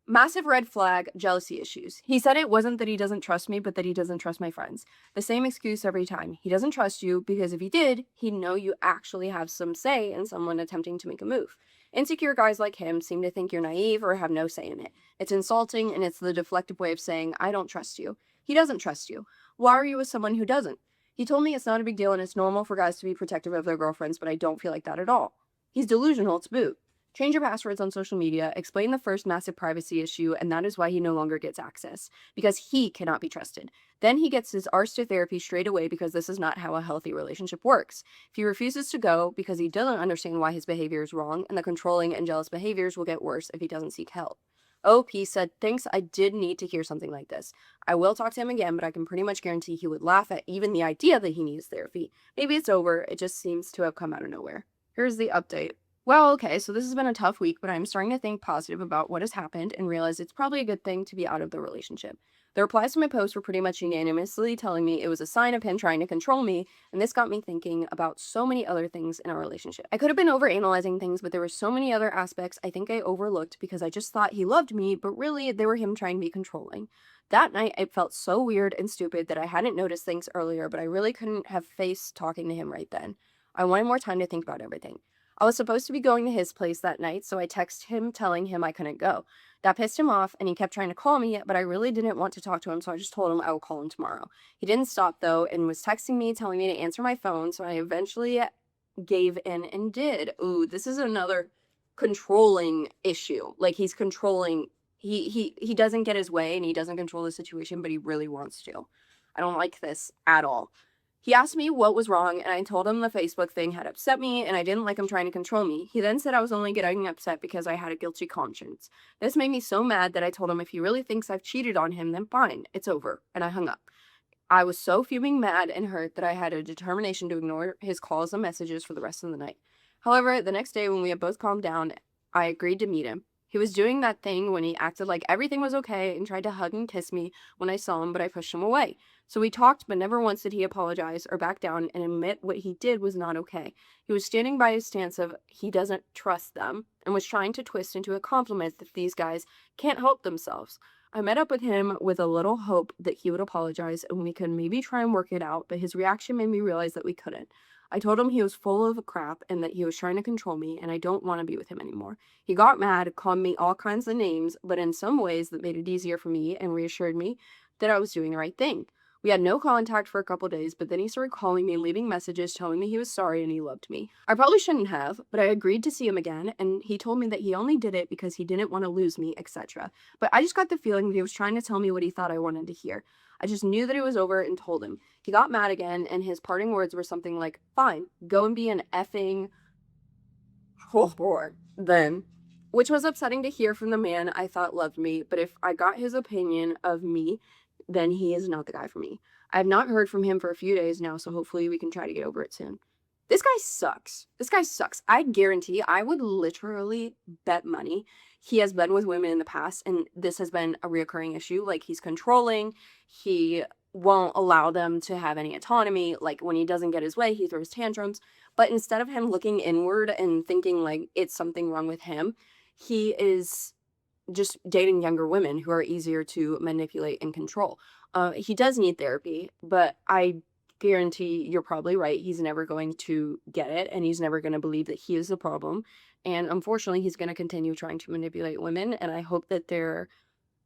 Massive red flag, jealousy issues. He said it wasn't that he doesn't trust me, but that he doesn't trust my friends. The same excuse every time. He doesn't trust you because if he did, he'd know you actually have some say in someone attempting to make a move. Insecure guys like him seem to think you're naive or have no say in it. It's insulting and it's the deflective way of saying, I don't trust you. He doesn't trust you. Why are you with someone who doesn't? He told me it's not a big deal and it's normal for guys to be protective of their girlfriends, but I don't feel like that at all. He's delusional to boot. Change your passwords on social media, explain the first massive privacy issue, and that is why he no longer gets access. Because he cannot be trusted. Then he gets his arse to therapy straight away because this is not how a healthy relationship works. If he refuses to go because he doesn't understand why his behavior is wrong, and the controlling and jealous behaviors will get worse if he doesn't seek help. OP said, thanks, I did need to hear something like this. I will talk to him again, but I can pretty much guarantee he would laugh at even the idea that he needs therapy. Maybe it's over, it just seems to have come out of nowhere. Here's the update. Well, okay, so this has been a tough week, but I'm starting to think positive about what has happened and realize it's probably a good thing to be out of the relationship. The replies to my post were pretty much unanimously telling me it was a sign of him trying to control me, and this got me thinking about so many other things in our relationship. I could have been overanalyzing things, but there were so many other aspects I think I overlooked because I just thought he loved me, but really they were him trying to be controlling. That night, I felt so weird and stupid that I hadn't noticed things earlier, but I really couldn't have faced talking to him right then. I wanted more time to think about everything. I was supposed to be going to his place that night, so I texted him telling him I couldn't go. That pissed him off, and he kept trying to call me, but I really didn't want to talk to him, so I just told him I will call him tomorrow. He didn't stop, though, and was texting me, telling me to answer my phone, so I eventually gave in and did. Ooh, this is another controlling issue. Like, he's controlling. He doesn't get his way, and he doesn't control the situation, but he really wants to. I don't like this at all. He asked me what was wrong, and I told him the Facebook thing had upset me, and I didn't like him trying to control me. He then said I was only getting upset because I had a guilty conscience. This made me so mad that I told him if he really thinks I've cheated on him, then fine, it's over, and I hung up. I was so fuming mad and hurt that I had a determination to ignore his calls and messages for the rest of the night. However, the next day when we had both calmed down, I agreed to meet him. He was doing that thing when he acted like everything was okay and tried to hug and kiss me when I saw him, but I pushed him away. So we talked, but never once did he apologize or back down and admit what he did was not okay. He was standing by his stance of he doesn't trust them and was trying to twist into a compliment that these guys can't help themselves. I met up with him with a little hope that he would apologize and we could maybe try and work it out, but his reaction made me realize that we couldn't. I told him he was full of crap and that he was trying to control me and I don't want to be with him anymore. He got mad, called me all kinds of names, but in some ways that made it easier for me and reassured me that I was doing the right thing. We had no contact for a couple days, but then he started calling me, leaving messages telling me he was sorry and he loved me. I probably shouldn't have, but I agreed to see him again, and he told me that he only did it because he didn't want to lose me, etc. But I just got the feeling that he was trying to tell me what he thought I wanted to hear. I just knew that it was over and told him. He got mad again, and his parting words were something like, fine, go and be an effing whore then. Which was upsetting to hear from the man I thought loved me, but if I got his opinion of me, then he is not the guy for me. I have not heard from him for a few days now, so hopefully we can try to get over it soon. This guy sucks. This guy sucks. I guarantee, I would literally bet money he has been with women in the past, and this has been a reoccurring issue. Like, he's controlling, he won't allow them to have any autonomy. Like, when he doesn't get his way, he throws tantrums. But instead of him looking inward and thinking like it's something wrong with him, he is just dating younger women who are easier to manipulate and control. He does need therapy, but I guarantee you're probably right. He's never going to get it, and he's never going to believe that he is the problem. And unfortunately, he's going to continue trying to manipulate women. And I hope that there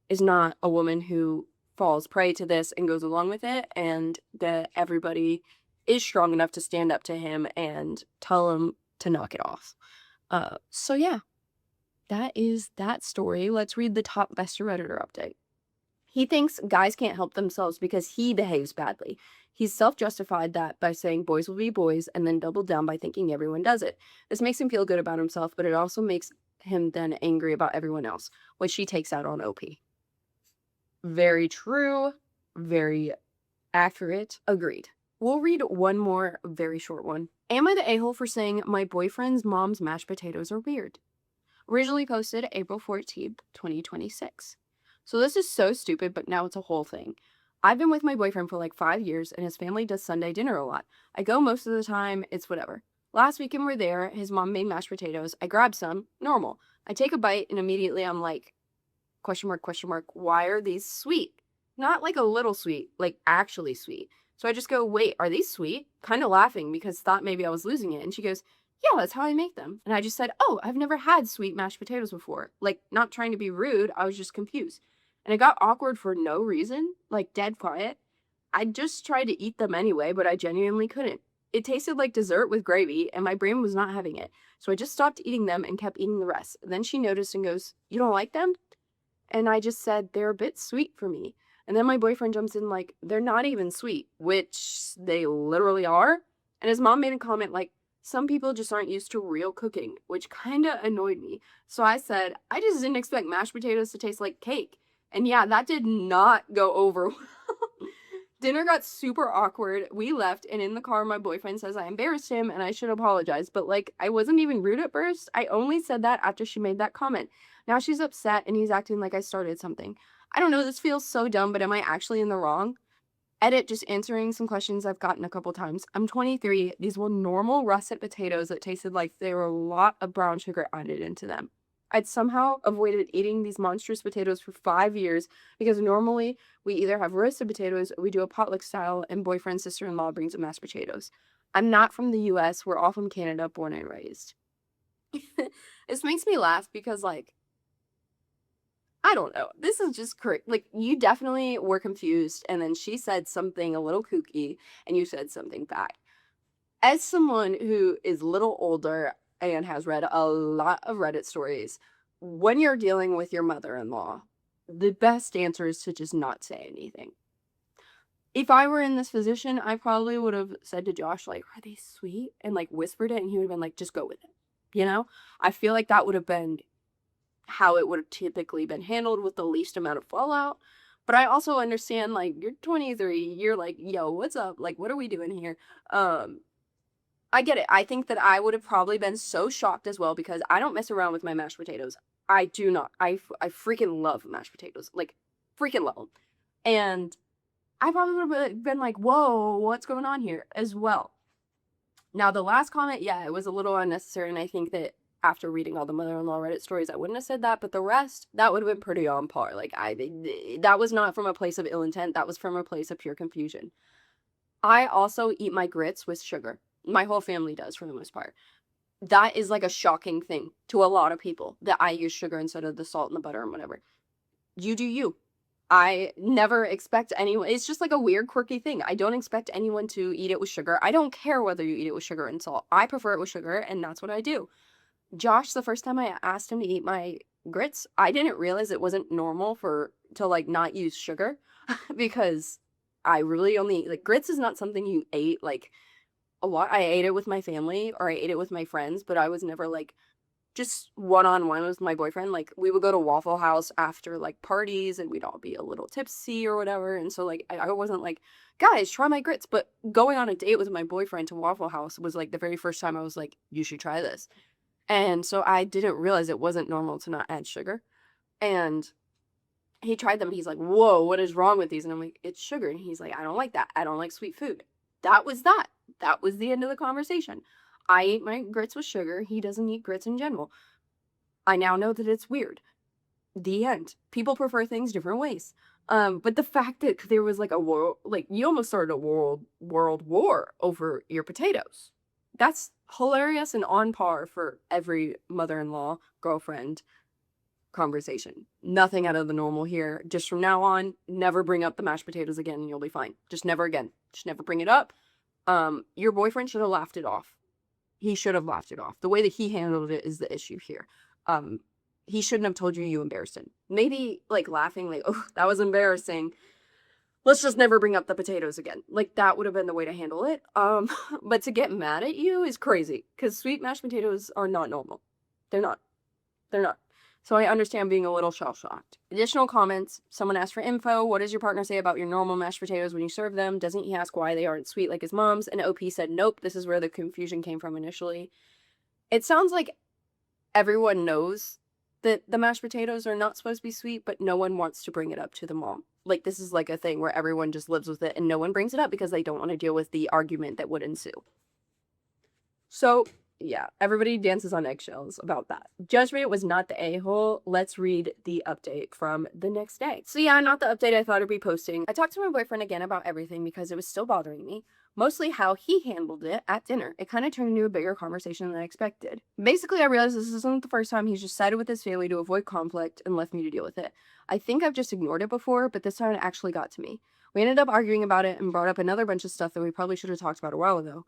is not a woman who falls prey to this and goes along with it, and that everybody is strong enough to stand up to him and tell him to knock it off. So yeah. That is that story. Let's read the top best Redditor update. He thinks guys can't help themselves because he behaves badly. He's self-justified that by saying boys will be boys and then doubled down by thinking everyone does it. This makes him feel good about himself, but it also makes him then angry about everyone else, which he takes out on OP. Very true. Very accurate. Agreed. We'll read one more very short one. Am I the a-hole for saying my boyfriend's mom's mashed potatoes are weird? Originally posted April 14th, 2026. So this is so stupid, but now it's a whole thing. I've been with my boyfriend for like 5 years, and his family does Sunday dinner a lot. I go most of the time, it's whatever. Last weekend we're there, his mom made mashed potatoes. I grab some, normal. I take a bite, and immediately I'm like, question mark, why are these sweet? Not like a little sweet, like actually sweet. So I just go, wait, are these sweet? Kind of laughing because thought maybe I was losing it. And she goes, yeah, that's how I make them. And I just said, oh, I've never had sweet mashed potatoes before. Like, not trying to be rude, I was just confused. And it got awkward for no reason, like dead quiet. I just tried to eat them anyway, but I genuinely couldn't. It tasted like dessert with gravy, and my brain was not having it. So I just stopped eating them and kept eating the rest. Then she noticed and goes, you don't like them? And I just said, they're a bit sweet for me. And then my boyfriend jumps in like, they're not even sweet, which they literally are. And his mom made a comment like, some people just aren't used to real cooking, which kind of annoyed me. So I said, I just didn't expect mashed potatoes to taste like cake. And yeah, that did not go over well. Dinner got super awkward. We left, and in the car, my boyfriend says I embarrassed him and I should apologize. But like, I wasn't even rude at first. I only said that after she made that comment. Now she's upset and he's acting like I started something. I don't know, this feels so dumb, but am I actually in the wrong? Edit, just answering some questions I've gotten a couple times. I'm 23. These were normal russet potatoes that tasted like there were a lot of brown sugar added into them. I'd somehow avoided eating these monstrous potatoes for 5 years because normally we either have roasted potatoes or we do a potluck style and boyfriend's sister-in-law brings a mashed potatoes. I'm not from the US. We're all from Canada, born and raised. This makes me laugh because, like, I don't know. This is just correct. Like, you definitely were confused, and then she said something a little kooky, and you said something back. As someone who is a little older and has read a lot of Reddit stories, when you're dealing with your mother-in-law, the best answer is to just not say anything. If I were in this position, I probably would have said to Josh, like, are they sweet? And, like, whispered it, and he would have been like, just go with it. You know? I feel like that would have been how it would have typically been handled with the least amount of fallout. But I also understand, like, you're 23, you're like, yo, what's up? Like, what are we doing here? I get it. I think that I would have probably been so shocked as well because I don't mess around with my mashed potatoes. I do not. I freaking love mashed potatoes. Like, freaking love them. And I probably would have been like, whoa, what's going on here as well. Now, the last comment, yeah, it was a little unnecessary, and I think that after reading all the mother-in-law Reddit stories, I wouldn't have said that, but the rest, that would have been pretty on par. Like, that was not from a place of ill intent. That was from a place of pure confusion. I also eat my grits with sugar. My whole family does, for the most part. That is like a shocking thing to a lot of people, that I use sugar instead of the salt and the butter and whatever. You do you. I never expect anyone, it's just like a weird, quirky thing. I don't expect anyone to eat it with sugar. I don't care whether you eat it with sugar and salt. I prefer it with sugar, and that's what I do. Josh, the first time I asked him to eat my grits, I didn't realize it wasn't normal to like not use sugar because I really only, like, grits is not something you ate like a lot. I ate it with my family or I ate it with my friends, but I was never like just one-on-one with my boyfriend. Like, we would go to Waffle House after like parties and we'd all be a little tipsy or whatever. And so like I wasn't like, guys, try my grits. But going on a date with my boyfriend to Waffle House was like the very first time I was like, you should try this. And so I didn't realize it wasn't normal to not add sugar. And he tried them and he's like, whoa, what is wrong with these? And I'm like, it's sugar. And he's like, I don't like that. I don't like sweet food. That was that. That was the end of the conversation. I ate my grits with sugar. He doesn't eat grits in general. I now know that it's weird. The end. People prefer things different ways. But the fact that there was like a war, like you almost started a world war over your potatoes. That's hilarious and on par for every mother-in-law, girlfriend conversation. Nothing out of the normal here. Just from now on, never bring up the mashed potatoes again and you'll be fine. Just never again. Just never bring it up. Your boyfriend should have laughed it off. He should have laughed it off. The way that he handled it is the issue here. He shouldn't have told you embarrassed him. Maybe like laughing like, oh, that was embarrassing. Let's just never bring up the potatoes again. Like, that would have been the way to handle it. But to get mad at you is crazy because sweet mashed potatoes are not normal. They're not. They're not. So I understand being a little shell-shocked. Additional comments. Someone asked for info. What does your partner say about your normal mashed potatoes when you serve them? Doesn't he ask why they aren't sweet like his mom's? And OP said, nope, this is where the confusion came from initially. It sounds like everyone knows that the mashed potatoes are not supposed to be sweet, but no one wants to bring it up to the mom. Like, this is like a thing where everyone just lives with it and no one brings it up because they don't want to deal with the argument that would ensue. So, yeah, everybody dances on eggshells about that. Judgment was not the a-hole. Let's read the update from the next day. So yeah, not the update I thought I'd be posting. I talked to my boyfriend again about everything because it was still bothering me. Mostly how he handled it at dinner. It kind of turned into a bigger conversation than I expected. Basically, I realized this isn't the first time he's just sided with his family to avoid conflict and left me to deal with it. I think I've just ignored it before, but this time it actually got to me. We ended up arguing about it and brought up another bunch of stuff that we probably should have talked about a while ago.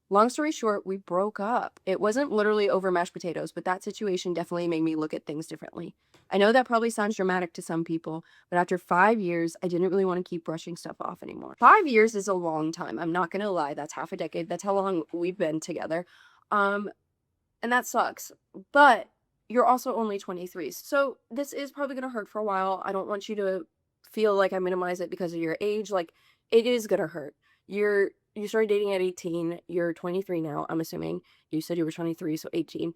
Long story short, we broke up. It wasn't literally over mashed potatoes, but that situation definitely made me look at things differently. I know that probably sounds dramatic to some people, but after 5 years, I didn't really want to keep brushing stuff off anymore. 5 years is a long time. I'm not going to lie. That's half a decade. That's how long we've been together. And that sucks. But you're also only 23. So this is probably going to hurt for a while. I don't want you to feel like I minimize it because of your age. Like, it is going to hurt. You started dating at 18. You're 23 now, I'm assuming. You said you were 23, so 18.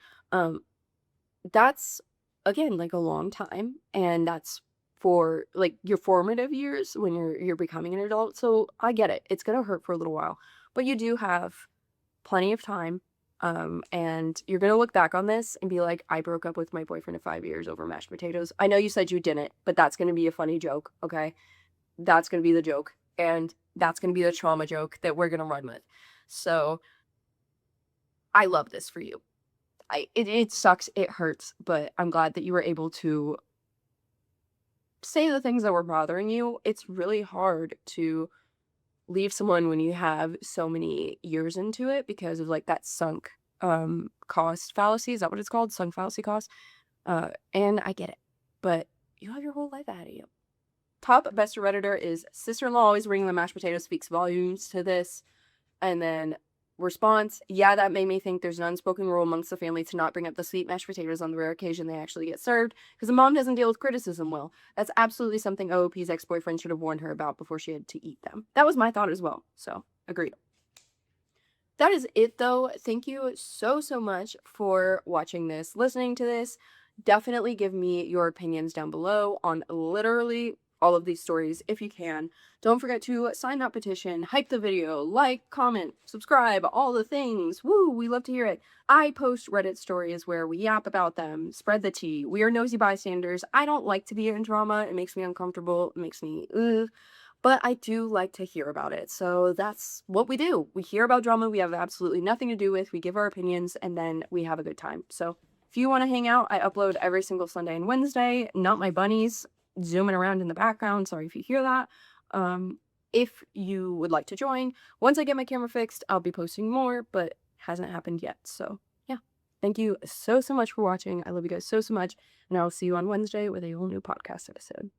That's, again, like a long time. And that's for, like, your formative years when you're becoming an adult. So I get it. It's going to hurt for a little while. But you do have plenty of time. And you're going to look back on this and be like, I broke up with my boyfriend of 5 years over mashed potatoes. I know you said you didn't, but that's going to be a funny joke, okay? That's going to be the joke. And that's going to be the trauma joke that we're going to run with. So I love this for you. It sucks. It hurts. But I'm glad that you were able to say the things that were bothering you. It's really hard to leave someone when you have so many years into it because of like that sunk cost fallacy. Is that what it's called? Sunk fallacy cost. And I get it. But you have your whole life ahead of you. Top best Redditor is sister-in-law always bringing the mashed potatoes speaks volumes to this. And then response, yeah, that made me think there's an unspoken rule amongst the family to not bring up the sweet mashed potatoes on the rare occasion they actually get served because the mom doesn't deal with criticism well. That's absolutely something OOP's ex-boyfriend should have warned her about before she had to eat them. That was my thought as well. So, agreed. That is it though. Thank you so much for watching this, listening to this. Definitely give me your opinions down below on literally all of these stories if you can. Don't forget to sign that petition, hype the video, like, comment, subscribe, all the things. Woo, we love to hear it. I post Reddit stories where we yap about them, spread the tea. We are nosy bystanders. I don't like to be in drama. It makes me uncomfortable. It makes me ugh. But I do like to hear about it. So that's what we do. We hear about drama we have absolutely nothing to do with. We give our opinions and then we have a good time. So if you want to hang out, I upload every single Sunday and Wednesday. Not my bunnies zooming around in the background. Sorry if you hear that. If you would like to join, once I get my camera fixed, I'll be posting more, but hasn't happened yet. So yeah, thank you so much for watching. I love you guys so much. And I'll see you on Wednesday with a whole new podcast episode.